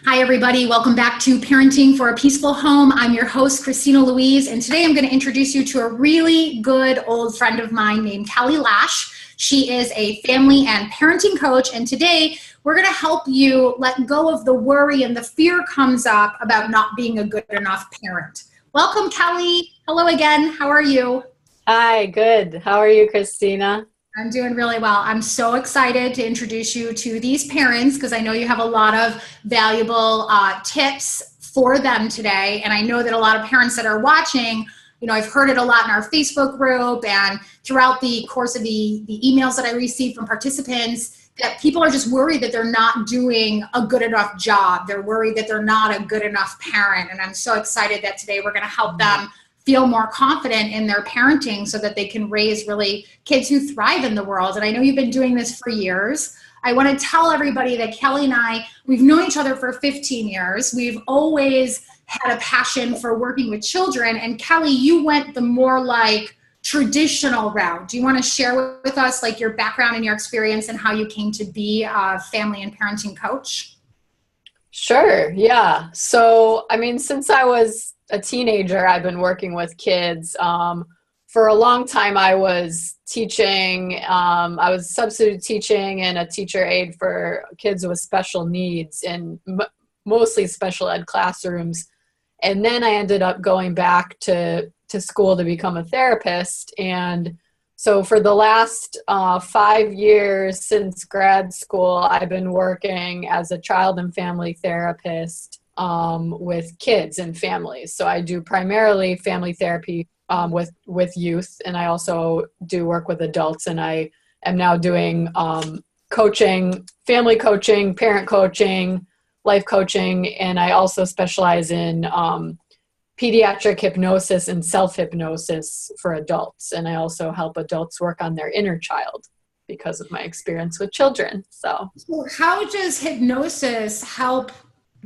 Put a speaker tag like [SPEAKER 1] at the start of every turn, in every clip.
[SPEAKER 1] Hi, everybody. Welcome back to Parenting for a Peaceful Home. I'm your host, Christina Louise, and today I'm going to introduce you to a really good old friend of mine named Kel Lash. She is a family and parenting coach, and today we're going to help you let go of the worry and the fear comes up about not being a good enough parent. Welcome, Kelly. Hello again. How are you?
[SPEAKER 2] Hi, good. How are you, Christina?
[SPEAKER 1] I'm doing really well. I'm so excited to introduce you to these parents because I know you have a lot of valuable tips for them today. And I know that a lot of parents that are watching, I've heard it a lot in our Facebook group and throughout the course of the emails that I receive from participants, that people are just worried that they're not doing a good enough job. They're worried that they're not a good enough parent. And I'm so excited that today we're going to help them feel more confident in their parenting so that they can raise really kids who thrive in the world. And I know you've been doing this for years. I want to tell everybody that Kelly and I, we've known each other for 15 years. We've always had a passion for working with children. And Kelly, you went the more like traditional route. Do you want to share with us like your background and your experience and how you came to be a family and parenting coach?
[SPEAKER 2] Sure, yeah. So, since I was a teenager, I've been working with kids. For a long time, I was teaching. I was substitute teaching and a teacher aide for kids with special needs in mostly special ed classrooms. And then I ended up going back to school to become a therapist. And so for the last 5 years since grad school, I've been working as a child and family therapist with kids and families. So I do primarily family therapy with youth, and I also do work with adults, and I am now doing coaching, family coaching, parent coaching, life coaching, and I also specialize in pediatric hypnosis and self-hypnosis for adults. And I also help adults work on their inner child because of my experience with children. So
[SPEAKER 1] how does hypnosis help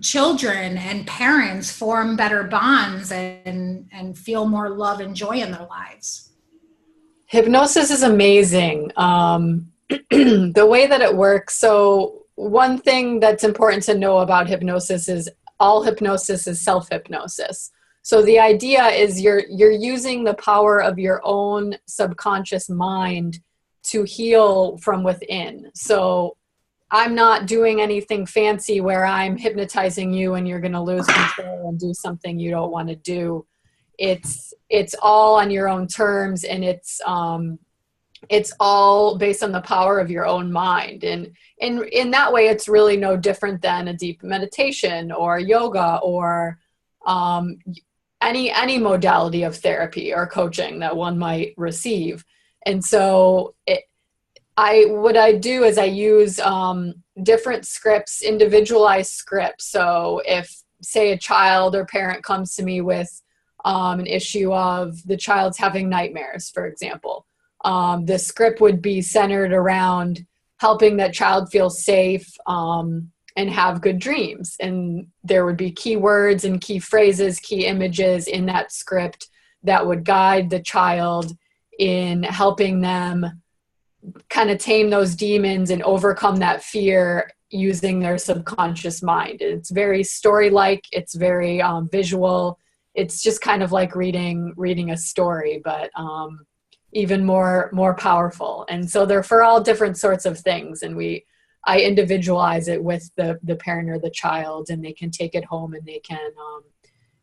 [SPEAKER 1] children and parents form better bonds and feel more love and joy in their lives?
[SPEAKER 2] Hypnosis is amazing. The way that it works. So one thing that's important to know about hypnosis is all hypnosis is self-hypnosis. So the idea is you're using the power of your own subconscious mind to heal from within. So I'm not doing anything fancy where I'm hypnotizing you and you're going to lose control and do something you don't want to do. It's all on your own terms, and it's all based on the power of your own mind. And in that way, it's really no different than a deep meditation or yoga or any modality of therapy or coaching that one might receive. And so what I do is I use different scripts, individualized scripts. So if, say, a child or parent comes to me with an issue of the child's having nightmares, for example, the script would be centered around helping that child feel safe and have good dreams. And there would be key words and key phrases, key images in that script that would guide the child in helping them kind of tame those demons and overcome that fear using their subconscious mind. It's very story-like, it's very visual. It's just kind of like reading a story, but even more powerful. And so they're for all different sorts of things. And I individualize it with the parent or the child, and they can take it home and they can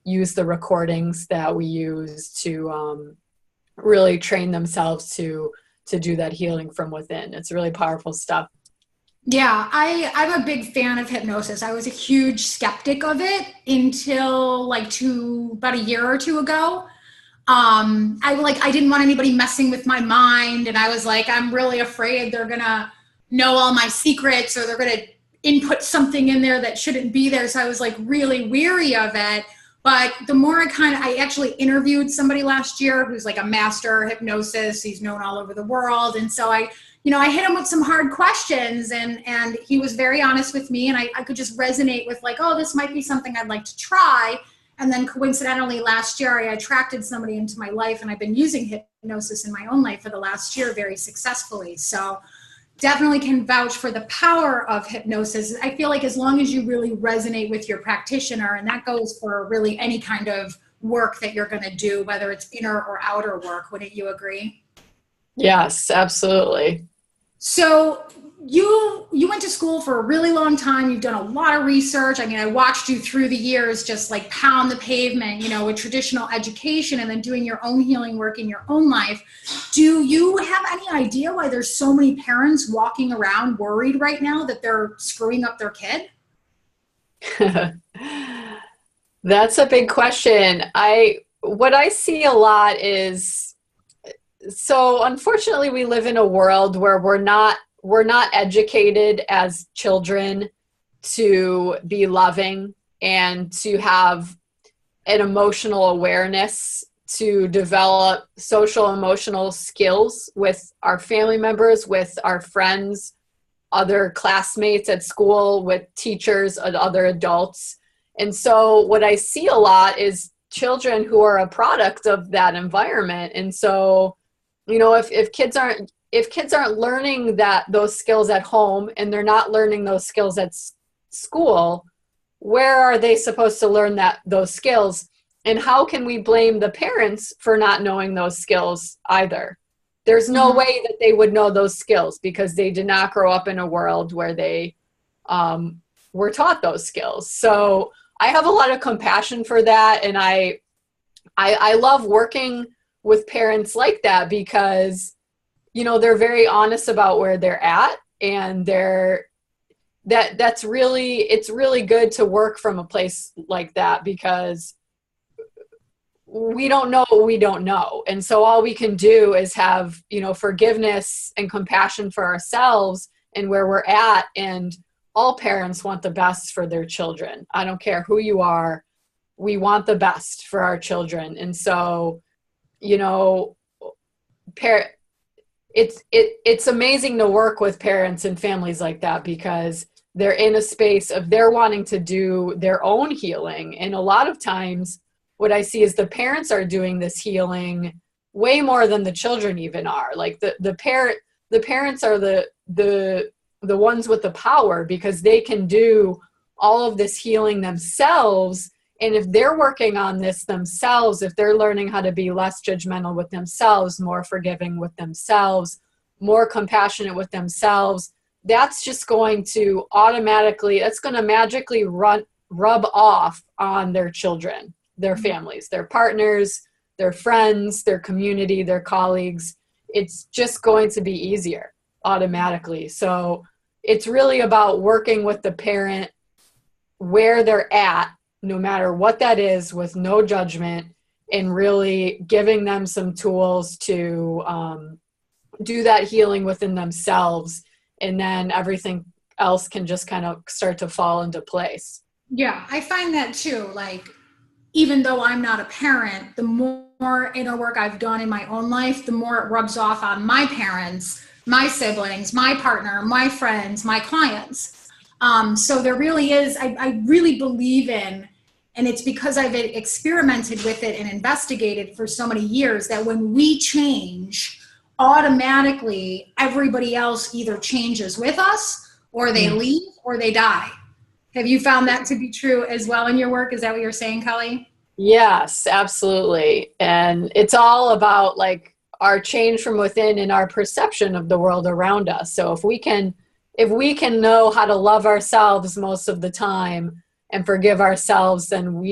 [SPEAKER 2] use the recordings that we use to really train themselves to do that healing from within. It's really powerful stuff.
[SPEAKER 1] Yeah, I'm a big fan of hypnosis. I was a huge skeptic of it until about a year or two ago. I didn't want anybody messing with my mind, and I was like, I'm really afraid they're gonna know all my secrets or they're gonna input something in there that shouldn't be there. So I was like really weary of it. But the more I actually interviewed somebody last year who's like a master hypnosis. He's known all over the world. And so I hit him with some hard questions, and he was very honest with me, and I could just resonate with like, oh, this might be something I'd like to try. And then coincidentally last year, I attracted somebody into my life, and I've been using hypnosis in my own life for the last year very successfully. So definitely can vouch for the power of hypnosis. I feel like as long as you really resonate with your practitioner, and that goes for really any kind of work that you're going to do, whether it's inner or outer work, wouldn't you agree?
[SPEAKER 2] Yes, absolutely.
[SPEAKER 1] So you went to school for a really long time. You've done a lot of research. I mean, I watched you through the years just like pound the pavement, you know, with traditional education and then doing your own healing work in your own life. Do you have any idea why there's so many parents walking around worried right now that they're screwing up their kid?
[SPEAKER 2] That's a big question. What I see a lot is, so unfortunately we live in a world where we're not educated as children to be loving and to have an emotional awareness, to develop social emotional skills with our family members, with our friends, other classmates at school, with teachers and other adults. And so what I see a lot is children who are a product of that environment. And so, you know, if kids aren't learning those skills at home, and they're not learning those skills at school, where are they supposed to learn those skills? And how can we blame the parents for not knowing those skills either? There's no way that they would know those skills because they did not grow up in a world where they were taught those skills. So I have a lot of compassion for that. And I love working with parents like that because, you know, they're very honest about where they're at, and it's really good to work from a place like that because we don't know what we don't know. And so all we can do is have, you know, forgiveness and compassion for ourselves and where we're at. And all parents want the best for their children. I don't care who you are. We want the best for our children. And so, you know, it's amazing to work with parents and families like that because they're in a space of they're wanting to do their own healing. And a lot of times what I see is the parents are doing this healing way more than the children even are. Like the parents are the ones with the power because they can do all of this healing themselves. And if they're working on this themselves, if they're learning how to be less judgmental with themselves, more forgiving with themselves, more compassionate with themselves, that's just going to magically rub off on their children, their families, their partners, their friends, their community, their colleagues. It's just going to be easier automatically. So it's really about working with the parent where they're at, no matter what that is, with no judgment, and really giving them some tools to do that healing within themselves. And then everything else can just kind of start to fall into place.
[SPEAKER 1] Yeah, I find that too. Like, even though I'm not a parent, the more inner work I've done in my own life, the more it rubs off on my parents, my siblings, my partner, my friends, my clients. So there really is, I really believe in, and it's because I've experimented with it and investigated for so many years, that when we change, automatically everybody else either changes with us, or they leave, or they die. Have you found that to be true as well in your work? Is that what you're saying, Kelly?
[SPEAKER 2] Yes, absolutely. And it's all about like our change from within and our perception of the world around us. So if we can know how to love ourselves most of the time and forgive ourselves, then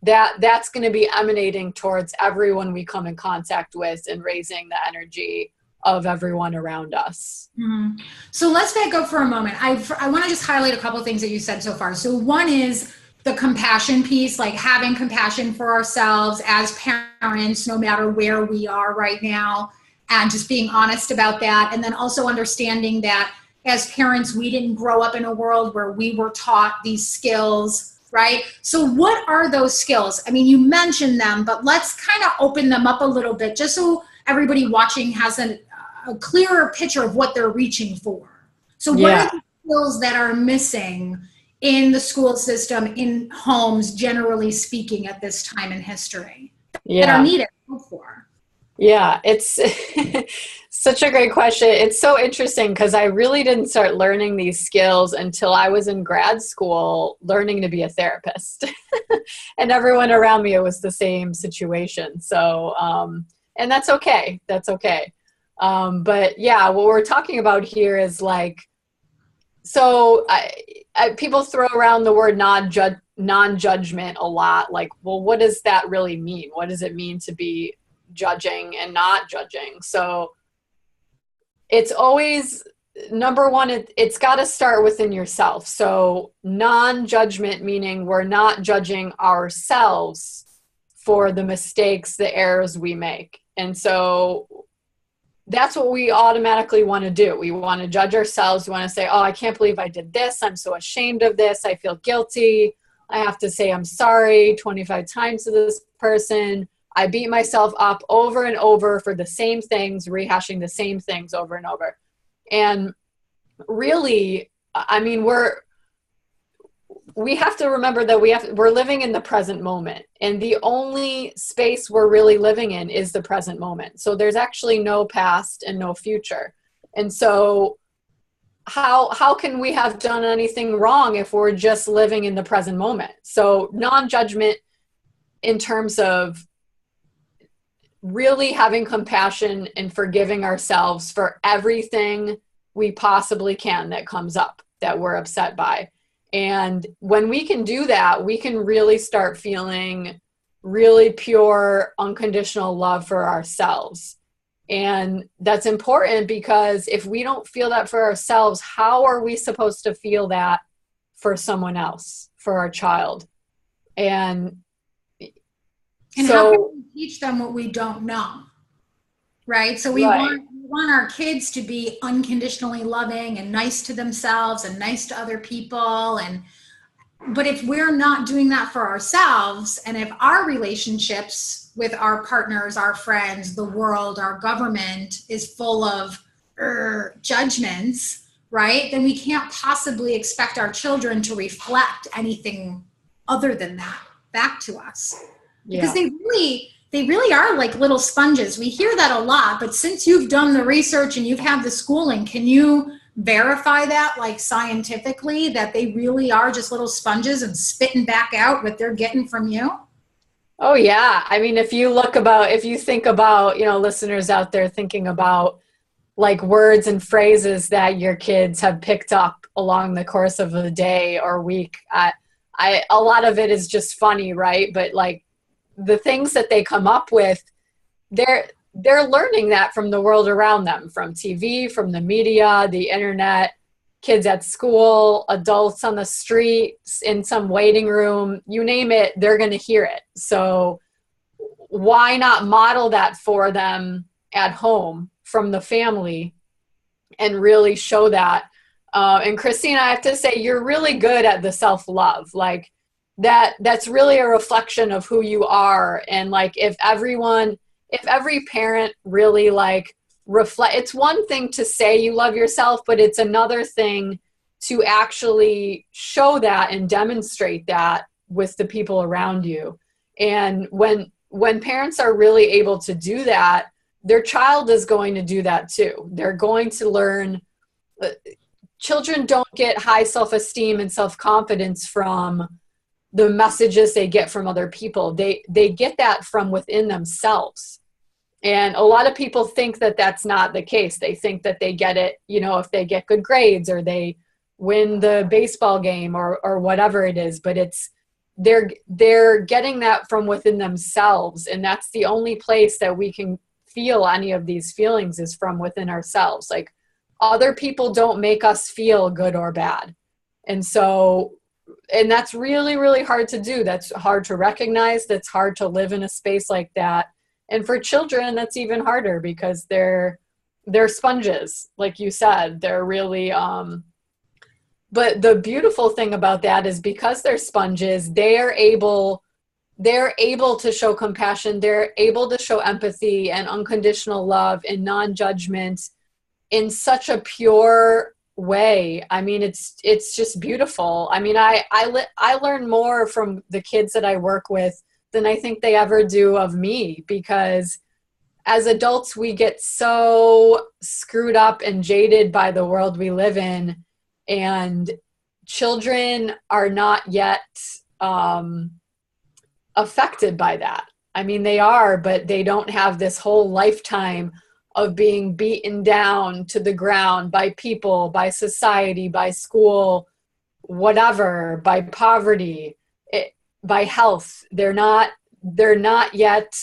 [SPEAKER 2] that's going to be emanating towards everyone we come in contact with and raising the energy of everyone around us.
[SPEAKER 1] Mm-hmm. So let's back up for a moment. I want to just highlight a couple of things that you said so far. So one is the compassion piece, like having compassion for ourselves as parents, no matter where we are right now, and just being honest about that. And then also understanding that as parents, we didn't grow up in a world where we were taught these skills, right? So what are those skills? I mean, you mentioned them, but let's kind of open them up a little bit just so everybody watching has a clearer picture of what they're reaching for. So what are the skills that are missing in the school system, in homes, generally speaking, at this time in history, that are needed for?
[SPEAKER 2] Yeah, it's such a great question. It's so interesting because I really didn't start learning these skills until I was in grad school learning to be a therapist. And everyone around me, it was the same situation. So, and that's okay. That's okay. But yeah, what we're talking about here is like, so people throw around the word non-judgment a lot. Like, well, what does that really mean? What does it mean to be judging and not judging? So it's always number one, it's got to start within yourself. So non-judgment, meaning we're not judging ourselves for the mistakes, the errors we make. And so that's what we automatically want to do. We want to judge ourselves. We want to say, oh, I can't believe I did this. I'm so ashamed of this. I feel guilty. I have to say I'm sorry 25 times to this person. I beat myself up over and over for the same things, rehashing the same things over and over. And really, I mean, we have to remember that we're living in the present moment, and the only space we're really living in is the present moment. So there's actually no past and no future. And so how can we have done anything wrong if we're just living in the present moment? So non-judgment in terms of really having compassion and forgiving ourselves for everything we possibly can that comes up that we're upset by. And when we can do that, we can really start feeling really pure, unconditional love for ourselves. And that's important because if we don't feel that for ourselves, how are we supposed to feel that for someone else, for our child? And
[SPEAKER 1] And
[SPEAKER 2] so,
[SPEAKER 1] how can we teach them what we don't know? Right? So
[SPEAKER 2] right.
[SPEAKER 1] we want our kids to be unconditionally loving and nice to themselves and nice to other people. And but if we're not doing that for ourselves, and if our relationships with our partners, our friends, the world, our government is full of judgments, right, then we can't possibly expect our children to reflect anything other than that back to us. Because
[SPEAKER 2] Yeah.
[SPEAKER 1] they really are like little sponges. We hear that a lot, but since you've done the research and you've had the schooling, can you verify that like scientifically that they really are just little sponges and spitting back out what they're getting from you?
[SPEAKER 2] Oh yeah. I mean, if you think about, listeners out there thinking about like words and phrases that your kids have picked up along the course of the day or week, a lot of it is just funny, right? But like the things that they come up with, they're learning that from the world around them, from TV, from the media, the internet, kids at school, adults on the streets, in some waiting room, you name it, they're going to hear it. So why not model that for them at home from the family and really show that? And Christina, I have to say, you're really good at the self-love. Like that's really a reflection of who you are. And like, if every parent really like reflect, it's one thing to say you love yourself, but it's another thing to actually show that and demonstrate that with the people around you. And when parents are really able to do that, their child is going to do that too. They're going to learn. Children don't get high self-esteem and self-confidence from the messages they get from other people. They get that from within themselves. And a lot of people think that that's not the case. They think that they get it, if they get good grades or they win the baseball game or whatever it is, but they're getting that from within themselves. And that's the only place that we can feel any of these feelings is from within ourselves. Like other people don't make us feel good or bad. And that's really, really hard to do. That's hard to recognize. That's hard to live in a space like that. And for children, that's even harder because they're sponges, like you said. They're really, but the beautiful thing about that is because they're sponges, they're able to show compassion. They're able to show empathy and unconditional love and non-judgment in such a pure way. I mean, it's just beautiful. I mean, I learn more from the kids that I work with than I think they ever do of me, because as adults, we get so screwed up and jaded by the world we live in, and children are not yet affected by that. I mean, they are, but they don't have this whole lifetime of being beaten down to the ground by people, by society, by school, whatever, by poverty, by health. They're not yet.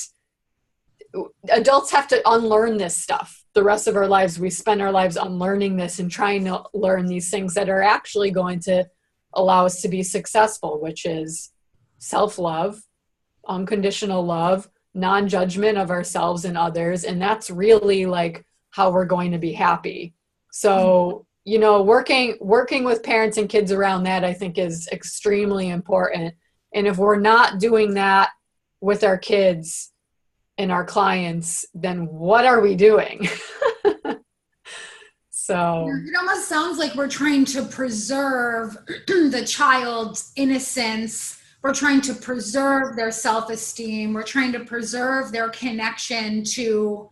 [SPEAKER 2] Adults have to unlearn this stuff. The rest of our lives, we spend our lives unlearning this and trying to learn these things that are actually going to allow us to be successful, which is self-love, unconditional love, non-judgment of ourselves and others. And that's really like how we're going to be happy. So, you know, working with parents and kids around that, I think, is extremely important. And if we're not doing that with our kids and our clients, then what are we doing? So
[SPEAKER 1] it almost sounds like we're trying to preserve the child's innocence. We're trying to preserve their self-esteem. We're trying to preserve their connection to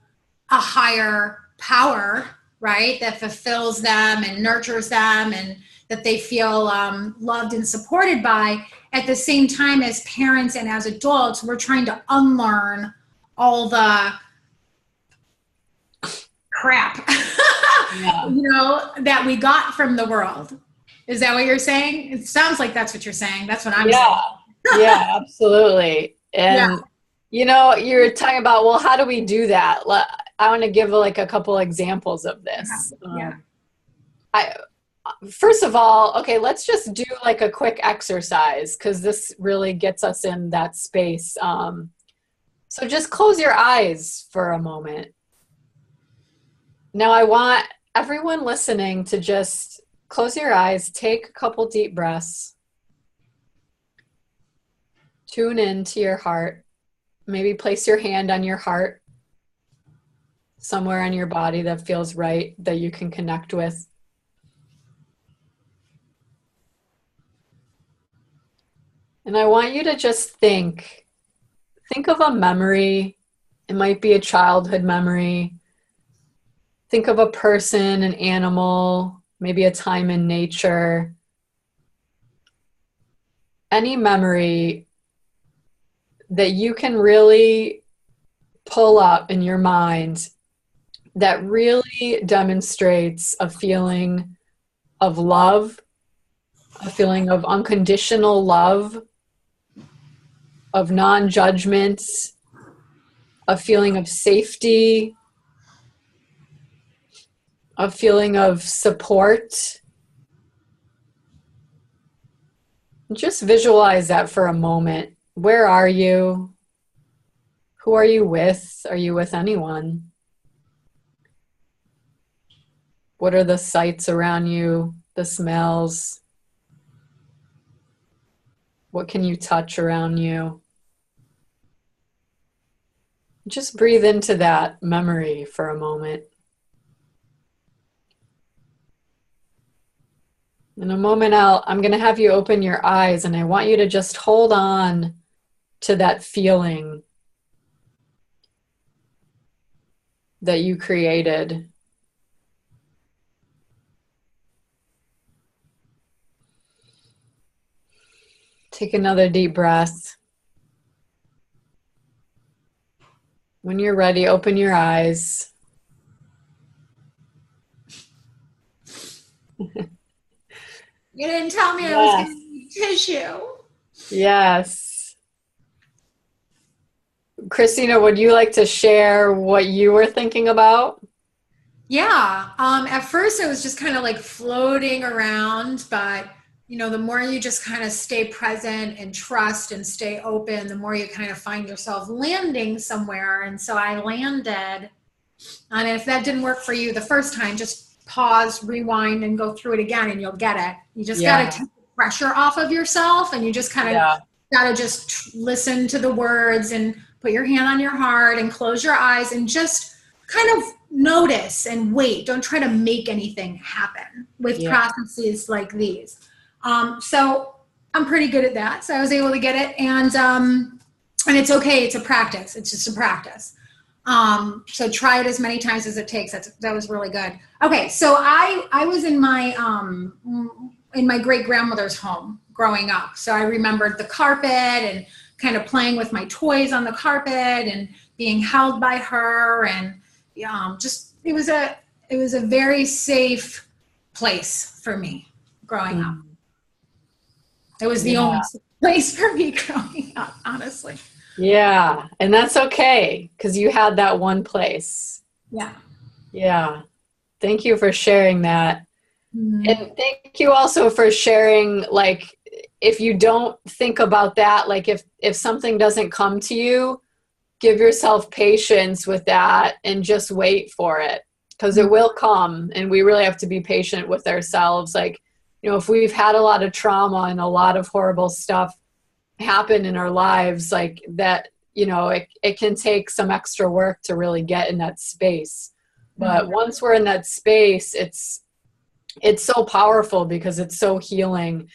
[SPEAKER 1] a higher power, right? That fulfills them and nurtures them, and that they feel loved and supported by. At the same time, as parents and as adults, we're trying to unlearn all the crap, you know, that we got from the world. Is that what you're saying? It sounds like that's what you're saying. That's what I'm saying.
[SPEAKER 2] Yeah, absolutely. And, you know, you're talking about, well, how do we do that? I want to give like a couple examples of this. First of all, okay, let's just do like a quick exercise, because this really gets us in that space. So just close your eyes for a moment. Now I want everyone listening to just close your eyes, take a couple deep breaths, tune into your heart, maybe place your hand on your heart, somewhere on your body that feels right, that you can connect with. And I want you to just think of a memory. It might be a childhood memory. Think of a person, an animal, maybe a time in nature. Any memory that you can really pull up in your mind that really demonstrates a feeling of love, a feeling of unconditional love, of non-judgment, a feeling of safety, a feeling of support. Just visualize that for a moment. Where are you? Who are you with? Are you with anyone? What are the sights around you, the smells? What can you touch around you? Just breathe into that memory for a moment. In a moment, I'm going to have you open your eyes, and I want you to just hold on to that feeling that you created. Take another deep breath. When you're ready, open your eyes.
[SPEAKER 1] You didn't tell me I was going to need tissue.
[SPEAKER 2] Yes. Christina, would you like to share what you were thinking about?
[SPEAKER 1] Yeah. At first, I was just kind of like floating around, but you know, the more you just kind of stay present and trust and stay open, the more you kind of find yourself landing somewhere. And so I landed. And if that didn't work for you the first time, just pause, rewind, and go through it again, and you'll get it. You just got to take the pressure off of yourself, and you just kind of got to just listen to the words and put your hand on your heart and close your eyes and just kind of notice and wait. Don't try to make anything happen with processes like these. So I'm pretty good at that. So I was able to get it, and it's okay. It's a practice. It's just a practice. So try it as many times as it takes. That was really good. Okay. So I was in my great grandmother's home growing up. So I remembered the carpet and kind of playing with my toys on the carpet and being held by her. And just, it was a very safe place for me growing up. It was the only place for me growing up, honestly.
[SPEAKER 2] Yeah. And that's okay, because you had that one place.
[SPEAKER 1] Yeah.
[SPEAKER 2] Yeah. Thank you for sharing that.
[SPEAKER 1] Mm-hmm.
[SPEAKER 2] And thank you also for sharing, like, if you don't think about that, like if something doesn't come to you, give yourself patience with that and just wait for it, because it will come. And we really have to be patient with ourselves. Like, if we've had a lot of trauma and a lot of horrible stuff happen in our lives, like that, it can take some extra work to really get in that space. But once we're in that space, it's so powerful because it's so healing.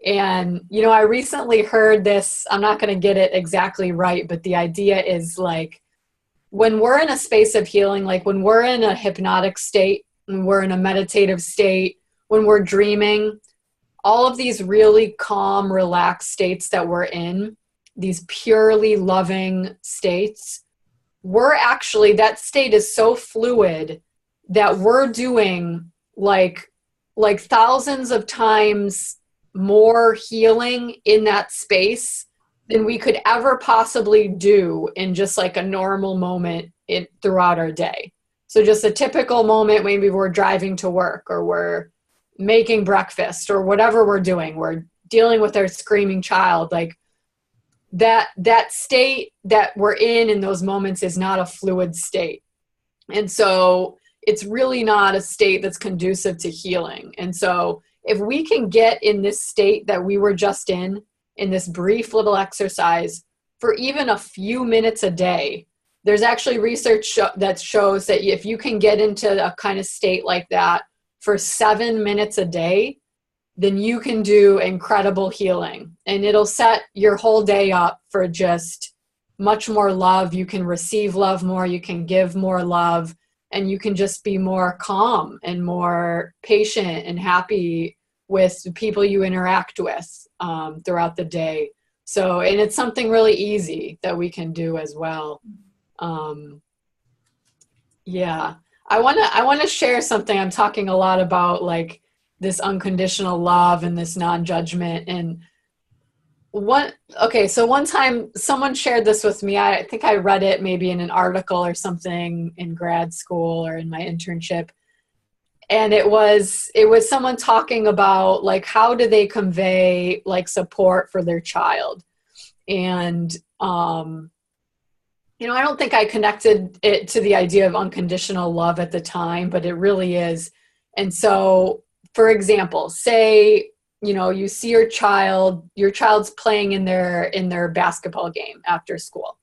[SPEAKER 2] And, I recently heard this, I'm not going to get it exactly right, but the idea is like, when we're in a space of healing, like when we're in a hypnotic state, when we're in a meditative state, when we're dreaming, all of these really calm, relaxed states that we're in, these purely loving states, that state is so fluid that we're doing like thousands of times more healing in that space than we could ever possibly do in just like a normal moment throughout our day. So just a typical moment, maybe we're driving to work or we're making breakfast or whatever we're doing, we're dealing with our screaming child, like that state that we're in those moments is not a fluid state. And so it's really not a state that's conducive to healing. And so if we can get in this state that we were just in this brief little exercise for even a few minutes a day, there's actually research that shows that if you can get into a kind of state like that for 7 minutes a day, then you can do incredible healing. And it'll set your whole day up for just much more love. You can receive love more, you can give more love, and you can just be more calm and more patient and happy with the people you interact with throughout the day. So, and it's something really easy that we can do as well. Yeah. I want to share something. I'm talking a lot about like this unconditional love and this non-judgment. And so one time someone shared this with me. I think I read it maybe in an article or something in grad school or in my internship. And it was someone talking about like, how do they convey like support for their child? And, I don't think I connected it to the idea of unconditional love at the time, but it really is. And so, for example, say, you see your child's playing in their basketball game after school.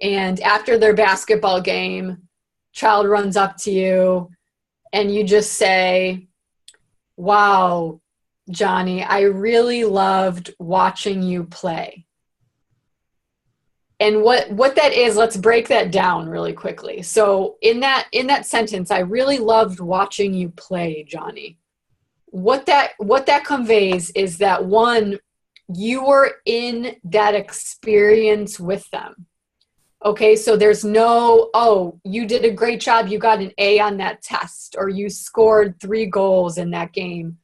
[SPEAKER 2] And after their basketball game, child runs up to you and you just say, "Wow, Johnny, I really loved watching you play." And what that is, let's break that down really quickly. So in that sentence, "I really loved watching you play, Johnny." What that conveys is that, one, you were in that experience with them. Okay, so there's no, "Oh, you did a great job, you got an A on that test," or "You scored 3 goals in that game."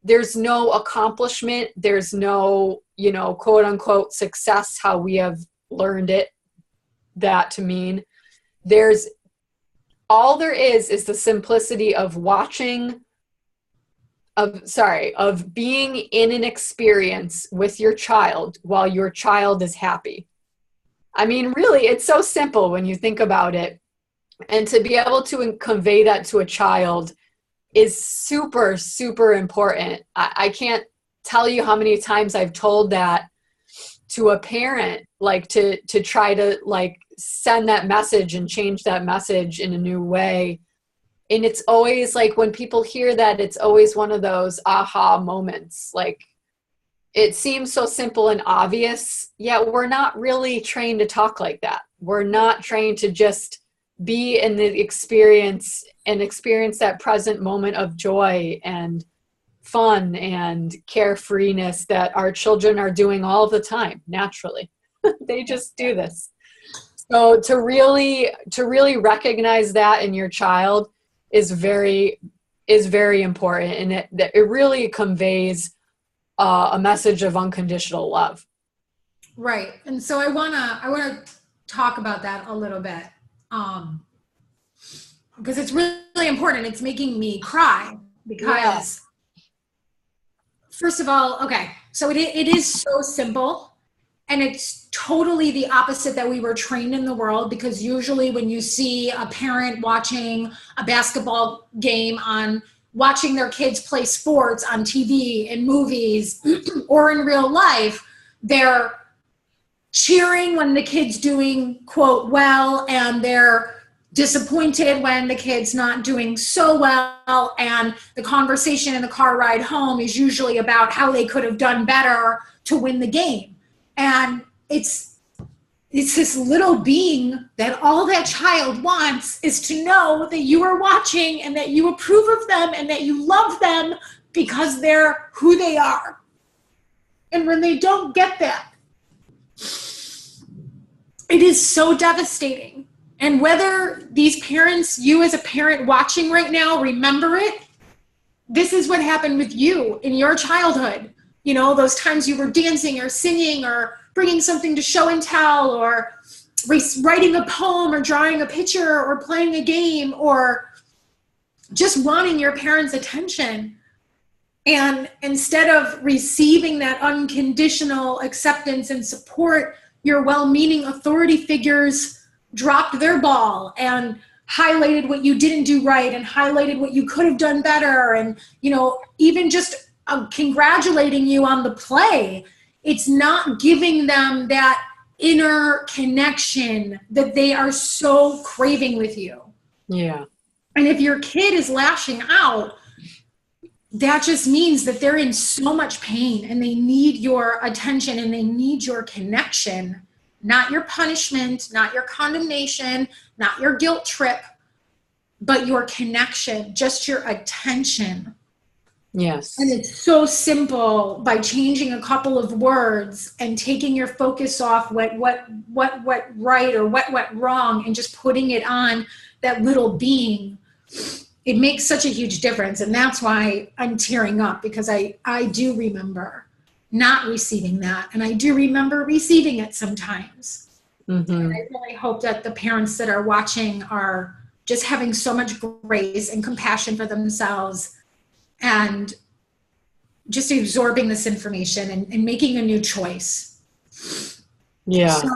[SPEAKER 2] There's no accomplishment. There's no, quote unquote success, how we have learned that to mean. All there is the simplicity of of being in an experience with your child while your child is happy. I mean, really, it's so simple when you think about it. And to be able to convey that to a child is super, super important. I can't tell you how many times I've told that to a parent, like to try to like send that message and change that message in a new way. And it's always like when people hear that, it's always one of those aha moments. Like it seems so simple and obvious, yet we're not really trained to talk like that. We're not trained to just be in the experience and experience that present moment of joy and fun and carefreeness that our children are doing all the time naturally. They just do this. So to really recognize that in your child is very important, and it really conveys a message of unconditional love.
[SPEAKER 1] Right. And so I wanna talk about that a little bit, because it's really important. It's making me cry because, first of all, okay, so it is so simple, and it's totally the opposite that we were trained in the world, because usually when you see a parent watching a basketball game watching their kids play sports on TV and movies or in real life, they're cheering when the kid's doing, quote, well, and they're disappointed when the kid's not doing so well, and the conversation in the car ride home is usually about how they could have done better to win the game. And it's this little being that all that child wants is to know that you are watching and that you approve of them and that you love them because they're who they are. And when they don't get that, it is so devastating. And whether these parents, you as a parent watching right now, remember it, this is what happened with you in your childhood. You know, those times you were dancing or singing or bringing something to show and tell, or writing a poem or drawing a picture or playing a game, or just wanting your parents' attention. And instead of receiving that unconditional acceptance and support, your well-meaning authority figures dropped their ball and highlighted what you didn't do right and highlighted what you could have done better. And, you know, even just congratulating you on the play, it's not giving them that inner connection that they are so craving with you.
[SPEAKER 2] Yeah.
[SPEAKER 1] And if your kid is lashing out, that just means that they're in so much pain and they need your attention and they need your connection, not your punishment, not your condemnation, not your guilt trip, but your connection, just your attention.
[SPEAKER 2] Yes.
[SPEAKER 1] And it's so simple by changing a couple of words and taking your focus off what went right or what went wrong and just putting it on that little being. It makes such a huge difference. And that's why I'm tearing up, because I do remember not receiving that. And I do remember receiving it sometimes. Mm-hmm. And I really hope that the parents that are watching are just having so much grace and compassion for themselves and just absorbing this information and making a new choice.
[SPEAKER 2] Yeah.
[SPEAKER 1] So,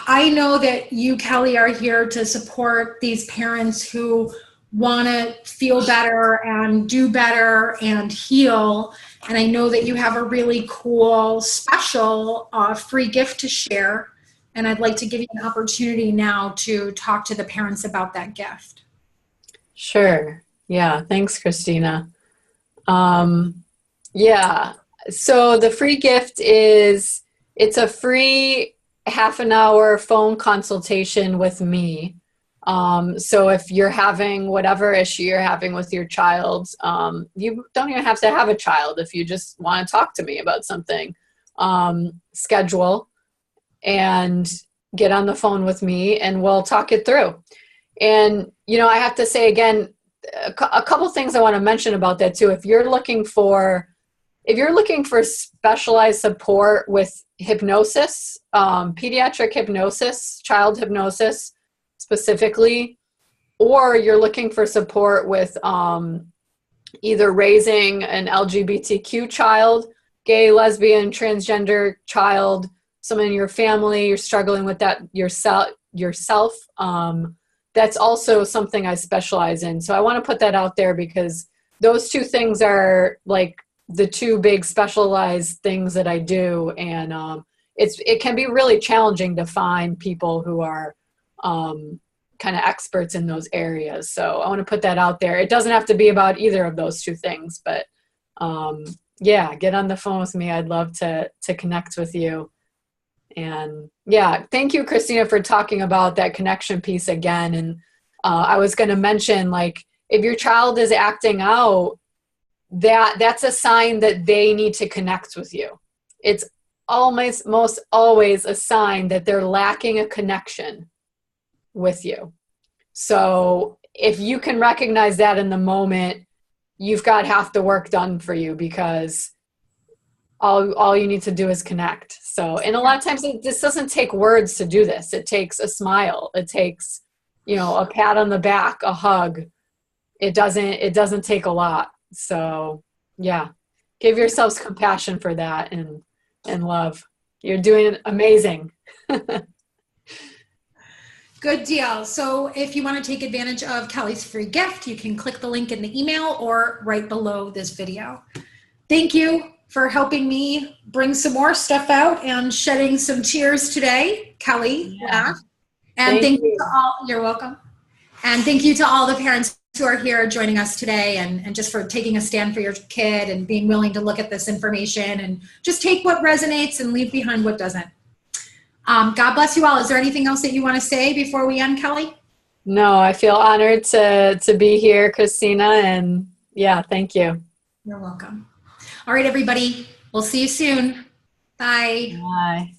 [SPEAKER 1] I know that you, Kelly, are here to support these parents who want to feel better and do better and heal. And I know that you have a really cool, special, free gift to share. And I'd like to give you an opportunity now to talk to the parents about that gift.
[SPEAKER 2] Sure. Yeah. Thanks, Christina. Yeah. So the free gift is, it's a free half an hour phone consultation with me. So if you're having whatever issue you're having with your child, you don't even have to have a child. If you just want to talk to me about something, schedule and get on the phone with me and we'll talk it through. And, you know, I have to say again, a couple things I want to mention about that too. If you're looking for specialized support with hypnosis, pediatric hypnosis, child hypnosis specifically, or you're looking for support with either raising an LGBTQ child, gay, lesbian, transgender child, someone in your family, you're struggling with that yourself, that's also something I specialize in. So I want to put that out there because those two things are like the two big specialized things that I do. And it can be really challenging to find people who are kind of experts in those areas. So I want to put that out there. It doesn't have to be about either of those two things, but yeah, get on the phone with me. I'd love to connect with you. And yeah, thank you, Christina, for talking about that connection piece again. And I was going to mention, like, if your child is acting out, that's a sign that they need to connect with you. It's almost most always a sign that they're lacking a connection with you. So if you can recognize that in the moment, you've got half the work done for you, because all you need to do is connect. So, and a lot of times this doesn't take words to do this. It takes a smile. It takes, a pat on the back, a hug. It doesn't take a lot. So yeah, give yourselves compassion for that and love. You're doing amazing.
[SPEAKER 1] Good deal. So if you want to take advantage of Kelly's free gift, you can click the link in the email or right below this video. Thank you for helping me bring some more stuff out and shedding some tears today, Kelly Lash. And thank you to all, you're welcome. And thank you to all the parents who are here joining us today, and just for taking a stand for your kid and being willing to look at this information and just take what resonates and leave behind what doesn't. God bless you all. Is there anything else that you want to say before we end, Kelly?
[SPEAKER 2] No, I feel honored to be here, Christina. And yeah, thank you.
[SPEAKER 1] You're welcome. All right, everybody. We'll see you soon. Bye.
[SPEAKER 2] Bye.